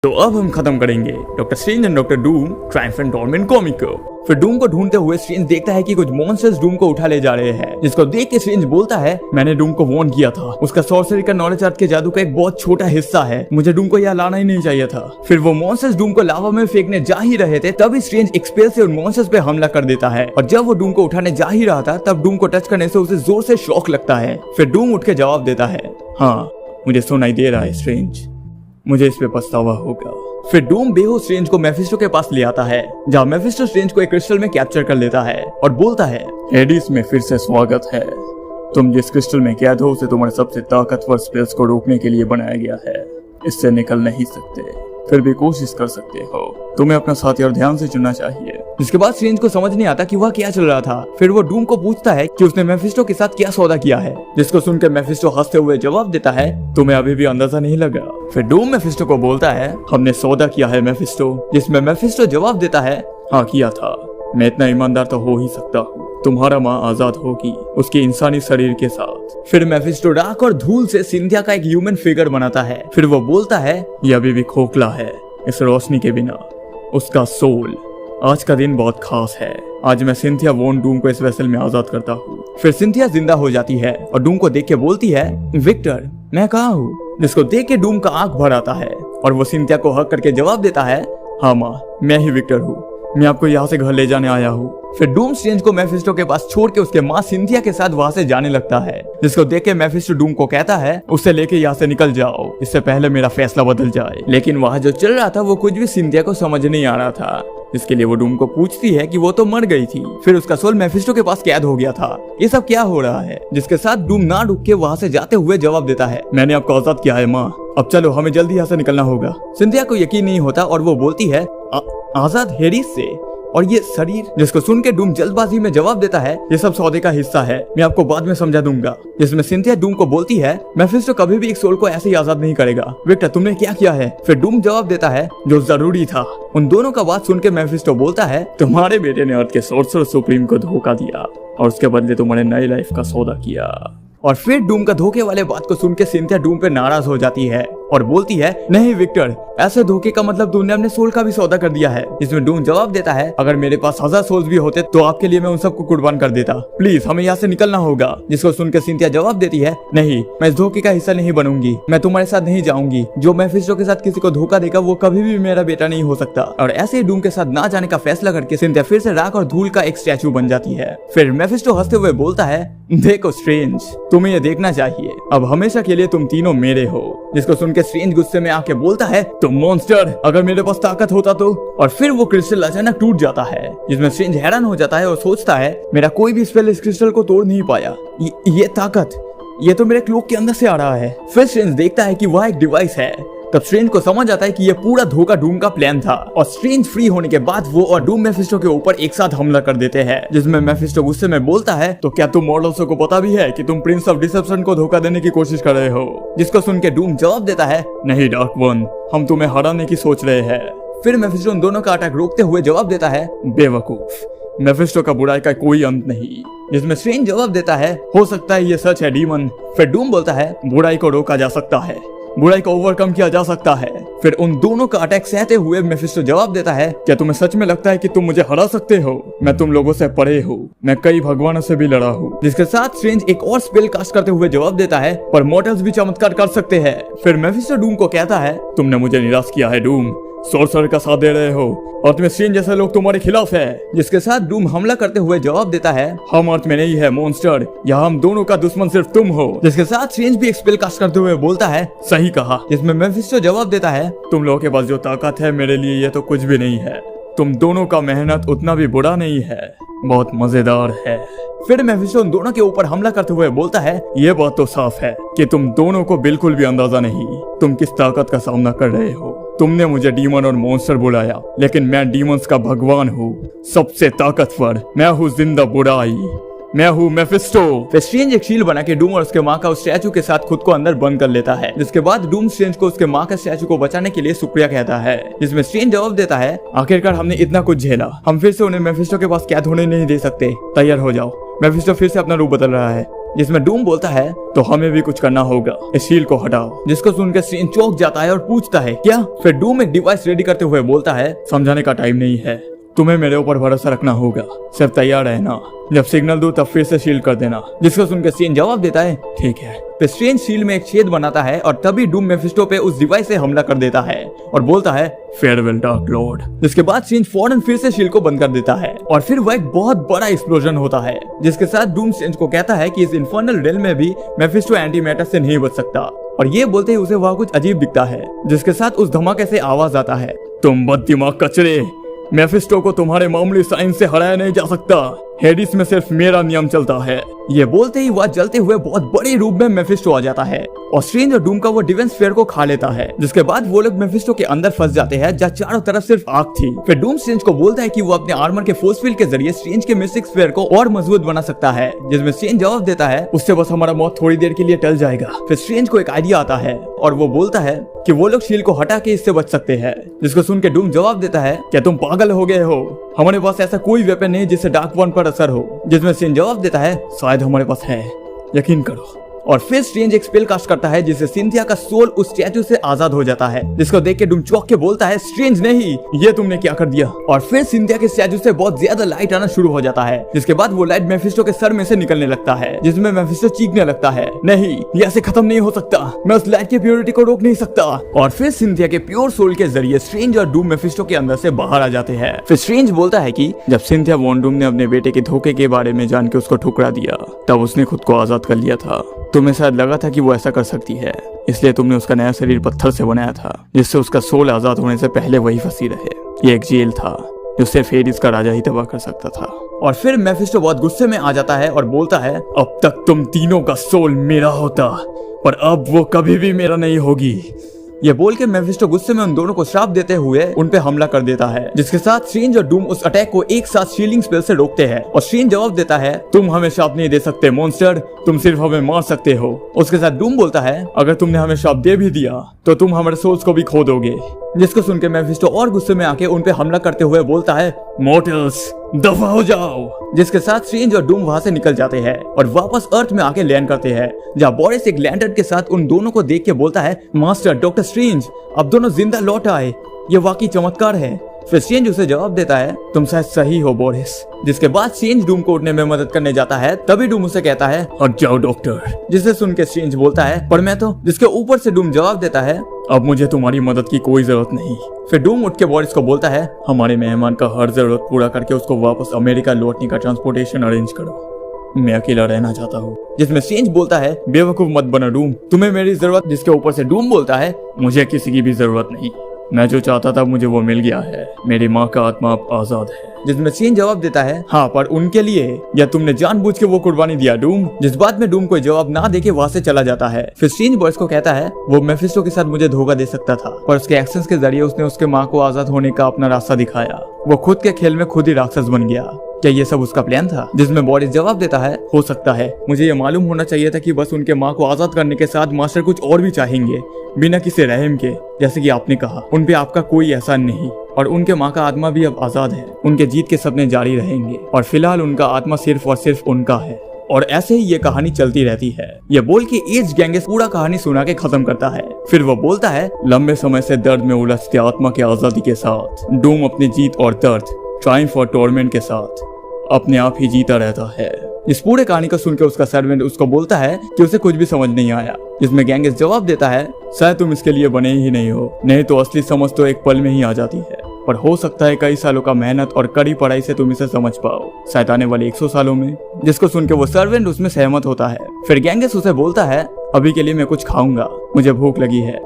तो अब हम खत्म करेंगे doctor strange and doctor Doom Triumph and torment comic को। फिर डूम को ढूंढते हुए स्ट्रेंज देखता है कि कुछ मॉन्स्टर्स डूम को उठा ले जा रहे हैं, जिसको देख के स्ट्रेंज बोलता है, मैंने डूम को वार्न किया था, उसका सॉर्सरी का नॉलेज आर्ट के जादू का एक बहुत छोटा हिस्सा है, मुझे डूम को यहाँ लाना ही नहीं चाहिए था। फिर वो मॉन्स्टर्स डूम को लावा में फेंकने जा ही रहे थे, तभी स्ट्रेंज एक स्पेल से उन मॉन्स्टर्स पे हमला कर देता है, और जब वो डूम को उठाने जा ही रहा था तब डूम को टच करने से उसे जोर से शॉक लगता है। फिर डूम उठ के जवाब देता है, हाँ मुझे सुनाई दे रहा है स्ट्रेंज, मुझे इस पे पछतावा होगा। फिर डूम बेहोश स्ट्रेंज को मेफिस्टो के पास ले आता है, जहाँ मेफिस्टो स्ट्रेंज को एक क्रिस्टल में कैप्चर कर लेता है और बोलता है, हेडिस में फिर से स्वागत है, तुम जिस क्रिस्टल में कैद हो उसे तुम्हारे सबसे ताकतवर स्पेल्स को रोकने के लिए बनाया गया है, इससे निकल नहीं सकते, फिर भी कोशिश कर सकते हो, तुम्हें अपना साथी और ध्यान से चुनना चाहिए। जिसके बाद स्ट्रेंज को समझ नहीं आता कि वह क्या चल रहा था। फिर वो डूम को पूछता है कि उसने मेफिस्टो के साथ क्या सौदा किया है, जिसको सुनकर मेफिस्टो हंसते हुए जवाब देता है, तुम्हें अभी भी अंदाजा नहीं लगा। फिर डूम मेफिस्टो को बोलता है, हमने सौदा किया है मेफिस्टो, जिसमें मेफिस्टो जवाब देता है, हाँ किया था, मैं इतना ईमानदार तो हो ही सकता हूँ, तुम्हारा माँ आजाद होगी उसके इंसानी शरीर के साथ। फिर मेफिस्टो राख और धूल से सिंथिया का एक ह्यूमन फिगर बनाता है। फिर वो बोलता है, ये अभी भी खोखला है, इस रोशनी के बिना उसका सोल। आज का दिन बहुत खास है, आज मैं सिंथिया वोन डूम को इस वेसल में आजाद करता हूँ। फिर सिंथिया जिंदा हो जाती है और डूम को देख के बोलती है, विक्टर मैं कहाँ हूँ, जिसको देख के डूम का आंख भर आता है और वो सिंथिया को हक करके जवाब देता है, हाँ माँ मैं ही विक्टर हूँ, मैं आपको यहाँ से घर ले जाने आया हूँ। फिर डूम स्ट्रेंज को मेफिस्टो के पास छोड़ के उसके माँ सिंथिया के साथ वहाँ से जाने लगता है, जिसको देख के मेफिस्टो डूम को कहता है, उससे लेके यहाँ से निकल जाओ, इससे पहले मेरा फैसला बदल जाए। लेकिन वहाँ जो चल रहा था वो कुछ भी सिंथिया को समझ नहीं आ रहा था, इसके लिए वो डूम को पूछती है कि वो तो मर गई थी, फिर उसका सोल मेफिस्टो के पास कैद हो गया था, ये सब क्या हो रहा है। जिसके साथ डूम ना रुक के वहाँ से जाते हुए जवाब देता है, मैंने आपको आजाद किया है माँ, अब चलो हमें जल्दी यहाँ से निकलना होगा। सिंथिया को यकीन नहीं होता और वो बोलती है, आजाद हेडिस से, और ये शरीर, जिसको सुन के डूम जल्दबाजी में जवाब देता है, ये सब सौदे का हिस्सा है, मैं आपको बाद में समझा दूंगा। जिसमें सिंथिया डूम को बोलती है, मेफिस्टो कभी भी एक सोल को ऐसे ही आजाद नहीं करेगा, विक्टर तुमने क्या किया है। फिर डूम जवाब देता है, जो जरूरी था। उन दोनों का बात सुन के मेफिस्टो बोलता है, तुम्हारे बेटे ने अर्थ के सोर्सर सुप्रीम को धोखा दिया और उसके बदले तुम्हारे नई लाइफ का सौदा किया। और फिर डूम का धोखे वाले बात को सुन के सिंथिया डूम पे नाराज हो जाती है और बोलती है, नहीं विक्टर ऐसे धोखे का मतलब तुमने अपने सोल का भी सौदा कर दिया है। इसमें डूम जवाब देता है, अगर मेरे पास 1000 सोल्स भी होते तो आपके लिए मैं उन सबको कुर्बान कर देता, प्लीज हमें यहाँ से निकलना होगा। जिसको सुन के सिंथिया जवाब देती है, नहीं मैं इस धोखे का हिस्सा नहीं बनूंगी, मैं तुम्हारे साथ नहीं जाऊंगी, जो मेफिस्टो के साथ किसी को धोखा देगा वो कभी भी मेरा बेटा नहीं हो सकता। और ऐसे ही डूम के साथ ना जाने का फैसला करके सिंथिया फिर से राख और धूल का एक स्टैचू बन जाती है। फिर मेफिस्टो हंसते हुए बोलता है, देखो स्ट्रेंज तुम्हें ये देखना चाहिए, अब हमेशा के लिए तुम तीनों मेरे हो। जिसको सुन के स्ट्रेंज गुस्से में आके बोलता है, तुम मॉन्स्टर, अगर मेरे पास ताकत होता तो। और फिर वो क्रिस्टल अचानक टूट जाता है, जिसमें स्ट्रेंज हैरान हो जाता है और सोचता है, मेरा कोई भी स्पेल इस क्रिस्टल को तोड़ नहीं पाया, ये ताकत ये तो मेरे क्लोक के अंदर से आ रहा है। फिर स्ट्रेंज देखता है कि वह एक डिवाइस है, तब स्ट्रेंज को समझ आता है कि यह पूरा धोखा डूम का प्लान था। और स्ट्रेंज फ्री होने के बाद वो और डूम मेफिस्टो के ऊपर एक साथ हमला कर देते हैं, जिसमें मेफिस्टो गुस्से में बोलता है, तो क्या तुम मॉडल्स को पता भी है कि तुम प्रिंस ऑफ डिसेप्शन को धोखा देने की कोशिश कर रहे हो। जिसको सुन के डूम जवाब देता है, नहीं डार्क वन, हम तुम्हें हराने की सोच रहे हैं। फिर मेफिस्टो उन दोनों का अटैक रोकते हुए जवाब देता है, बेवकूफ, मेफिस्टो का बुराई का कोई अंत नहीं। जिसमें स्ट्रेंज जवाब देता है, हो सकता है ये सच है डीमन। फिर डूम बोलता है, बुराई को रोका जा सकता है, बुराई को ओवरकम किया जा सकता है। फिर उन दोनों का अटैक सहते हुए मेफिस्टो जवाब देता है, क्या तुम्हें सच में लगता है कि तुम मुझे हरा सकते हो, मैं तुम लोगों से परे हूँ, मैं कई भगवानों से भी लड़ा हूँ। जिसके साथ स्ट्रेंज एक और स्पेल कास्ट करते हुए जवाब देता है, पर मॉर्टल्स भी चमत्कार कर सकते हैं। फिर मेफिस्टो डूम को कहता है, तुमने मुझे निराश किया है डूम, सोर्सर का साथ दे रहे हो और तुम्हें स्ट्रेंज जैसे लोग तुम्हारे खिलाफ है। जिसके साथ डूम हमला करते हुए जवाब देता है, हम अर्थ में नहीं है मॉन्स्टर, यहाँ हम दोनों का दुश्मन सिर्फ तुम हो। जिसके साथ स्ट्रेंज भी एक स्पेल कास्ट करते हुए बोलता है, सही कहा। जिसमें मेफिस्टो जवाब देता है, तुम लोगों के पास जो ताकत है मेरे लिए ये तो कुछ भी नहीं है, तुम दोनों का मेहनत उतना भी बुरा नहीं है, बहुत मजेदार है। फिर मेफिस्टो उन दोनों के ऊपर हमला करते हुए बोलता है, ये बात तो साफ है कि तुम दोनों को बिल्कुल भी अंदाजा नहीं तुम किस ताकत का सामना कर रहे हो। तुमने मुझे डीमन और मॉन्स्टर बुलाया, लेकिन मैं डीमंस का भगवान हूँ, सबसे ताकतवर, मैं हूँ जिंदा बुराई, मैं हूँ मेफिस्टो। फिर स्ट्रेंज एक शील्ड बना के डूम और उसके माँ का उस स्टैचू के साथ खुद को अंदर बंद कर लेता है। जिसके बाद डूम स्ट्रेंज को उसके माँ का स्टैचू को बचाने के लिए शुक्रिया कहता है। जिसमें स्ट्रेंज जवाब देता है, आखिरकार हमने इतना कुछ झेला, हम फिर से उन्हें मेफिस्टो के पास कैद होने नहीं दे सकते, तैयार हो जाओ। मेफिस्टो फिर से अपना रूप बदल रहा है, जिसमें डूम बोलता है तो हमें भी कुछ करना होगा, इस शील्ड को हटाओ। जिसको सुनकर स्ट्रेंज चौंक जाता है और पूछता है क्या। फिर डूम एक डिवाइस रेडी करते हुए बोलता है समझाने का टाइम नहीं है, तुम्हें मेरे ऊपर भरोसा रखना होगा, सिर्फ तैयार रहना, जब सिग्नल दो तब फिर से शील्ड कर देना। जिसको सुनकर स्ट्रेंज जवाब देता है ठीक है। फिर स्ट्रेंज शील्ड में एक छेद बनाता है और तभी डूम मेफिस्टो पे उस डिवाइस से हमला कर देता है और बोलता है फेयरवेल डार्क लॉर्ड। जिसके बाद स्ट्रेंज फौरन फिर से शील्ड को बंद कर देता है और फिर वह एक बहुत बड़ा एक्सप्लोजन होता है, जिसके साथ डूम स्ट्रेंज को कहता है कि इस इन्फर्नल रेल में भी मेफिस्टो एंटी मैटर से नहीं बच सकता। और ये बोलते ही उसे वह कुछ अजीब दिखता है, जिसके साथ उस धमाके से आवाज आता है तुम बददिमाग कचरे, मेफिस्टो को तुम्हारे मामूली साइंस से हराया नहीं जा सकता, हेडिस में सिर्फ मेरा नियम चलता है। ये बोलते ही वह जलते हुए बहुत बड़े रूप में मेफिस्टो आ जाता है और स्ट्रेंज और डूम का वो डिफेंस स्फीयर को खा लेता है। जिसके बाद वो लोग मेफिस्टो के अंदर फंस जाते हैं जहाँ चारों तरफ सिर्फ आग थी। फिर डूम स्ट्रेंज को बोलता है कि वो अपने आर्मर के फोर्स फील्ड के जरिए स्ट्रेंज के मिस्टिक स्फीयर को और मजबूत बना सकता है, जिसमें स्ट्रेंज जवाब देता है उससे बस हमारा मौत थोड़ी देर के लिए टल जाएगा। फिर स्ट्रेंज को एक आइडिया आता है और वो बोलता है कि वो लोग शील्ड को हटा के इससे बच सकते हैं। जिसको सुन के डूम जवाब देता है क्या तुम पागल हो गए हो, हमारे पास ऐसा कोई वेपन नहीं जिससे डार्क वन पर असर हो। जिसमें स्ट्रेंज जवाब देता है शायद हमारे पास है, यकीन करो। और फिर स्ट्रेंज एक स्पेल कास्ट करता है जिससे सिंथिया का सोल उस स्टैचू से आजाद हो जाता है। जिसको देख के डूम चौंक के बोलता है स्ट्रेंज नहीं, ये तुमने क्या कर दिया। और फिर सिंथिया के स्टैचू से बहुत ज्यादा लाइट आना शुरू हो जाता है, जिसके बाद वो लाइट मेफिस्टो के सर में से निकलने लगता है, जिसमें मेफिस्टो चीखने लगता है नहीं ये ऐसे खत्म नहीं हो सकता, मैं उस लाइट की प्योरिटी को रोक नहीं सकता। और फिर सिंथिया के प्योर सोल के जरिए स्ट्रेंज और डूम मेफिस्टो के अंदर से बाहर आ जाते हैं। फिर स्ट्रेंज बोलता है कि जब सिंथिया वॉन डूम ने अपने बेटे के धोखे के बारे में जान के उसको ठुकरा दिया तब उसने खुद को आजाद कर लिया था। तुम्हें शायद लगा था कि वो ऐसा कर सकती है, इसलिए तुमने उसका नया शरीर पत्थर से बनाया था जिससे उसका सोल आजाद होने से पहले वही फंसी रहे। ये एक जेल था जो सिर्फ हेडिस का राजा ही तबाह कर सकता था। और फिर मेफिस्टो बहुत गुस्से में आ जाता है और बोलता है अब तक तुम तीनों का सोल मेरा होता, पर अब वो कभी भी मेरा नहीं होगी। ये बोल के मेफिस्टो गुस्से में उन दोनों को श्राप देते हुए उन पे हमला कर देता है, जिसके साथ स्ट्रेंज और डूम उस अटैक को एक साथ शील्डिंग स्पेल से रोकते हैं। और स्ट्रेंज जवाब देता है तुम हमें श्राप नहीं दे सकते मॉन्स्टर, तुम सिर्फ हमें मार सकते हो। उसके साथ डूम बोलता है अगर तुमने हमें श्राप दे भी दिया तो तुम हमारे सोल्स को भी खो दोगे। जिसको सुन के मेफिस्टो और गुस्से में आके उन पे हमला करते हुए बोलता है मॉर्टल्स दफा हो जाओ। जिसके साथ स्ट्रेंज और डूम वहां से निकल जाते हैं और वापस अर्थ में आके लैंड करते हैं, जहाँ बोरिस एक लैंटर्न के साथ उन दोनों को देख के बोलता है मास्टर डॉक्टर स्ट्रेंज अब दोनों जिंदा लौट आए, ये वाकई चमत्कार है। फिर स्ट्रेंज उसे जवाब देता है तुम शायद सही हो बोरिस। जिसके बाद स्ट्रेंज डूम को उठने में मदद करने जाता है, तभी डूम उसे कहता है हट जाओ डॉक्टर। जिसे सुन के स्ट्रेंज बोलता है पर मैं तो। जिसके ऊपर से डूम जवाब देता है अब मुझे तुम्हारी मदद की कोई जरूरत नहीं। फिर डूम उठ के बोरिस को बोलता है हमारे मेहमान का हर जरूरत पूरा करके उसको वापस अमेरिका लौटने का ट्रांसपोर्टेशन अरेंज करो, मैं अकेला रहना चाहता हूँ। जिसमें स्ट्रेंज बोलता है बेवकूफ मत बना डूम, तुम्हें मेरी जरूरत। जिसके ऊपर से डूम बोलता है मुझे किसी की भी जरूरत नहीं, मैं जो चाहता था मुझे वो मिल गया है, मेरी माँ का आत्मा अब आजाद है। जिसमें स्ट्रेंज जवाब देता है हाँ पर उनके लिए, या तुमने जानबूझ के वो कुर्बानी दिया डूम। जिस बात में डूम कोई जवाब ना देके वहां से चला जाता है। फिर स्ट्रेंज बोरिस को कहता है वो मेफिस्टो के साथ मुझे धोखा दे सकता था, पर उसके एक्शंस के जरिए उसने उसके माँ को आजाद होने का अपना रास्ता दिखाया, वो खुद के खेल में खुद ही राक्षस बन गया। क्या ये सब उसका प्लान था? जिसमें बोरिस जवाब देता है हो सकता है, मुझे ये मालूम होना चाहिए था कि बस उनके माँ को आजाद करने के साथ मास्टर कुछ और भी चाहेंगे बिना किसी रहम के। जैसे कि आपने कहा उन पे आपका कोई एहसान नहीं और उनके माँ का आत्मा भी अब आजाद है, उनके जीत के सपने जारी रहेंगे और फिलहाल उनका आत्मा सिर्फ और सिर्फ उनका है। और ऐसे ही ये कहानी चलती रहती है। ये बोल के एज गैंगेस पूरा कहानी सुना के खत्म करता है। फिर वो बोलता है लंबे समय से दर्द में उलझते आत्मा की आजादी के साथ डूम अपनी जीत और दर्द ट्रायम्फ और टॉर्मेंट के साथ अपने आप ही जीता रहता है। इस पूरे कहानी को सुनकर उसका सर्वेंट उसको बोलता है कि उसे कुछ भी समझ नहीं आया। जिसमें गैंगेस जवाब देता है शायद तुम इसके लिए बने ही नहीं हो, नहीं तो असली समझ तो एक पल में ही आ जाती है, पर हो सकता है कई सालों का मेहनत और कड़ी पढ़ाई से तुम इसे समझ पाओ, शायद आने वाले 100 सालों में। जिसको सुन के वो सर्वेंट उसमें सहमत होता है। फिर गैंगेस उसे बोलता है अभी के लिए मैं कुछ खाऊंगा, मुझे भूख लगी है।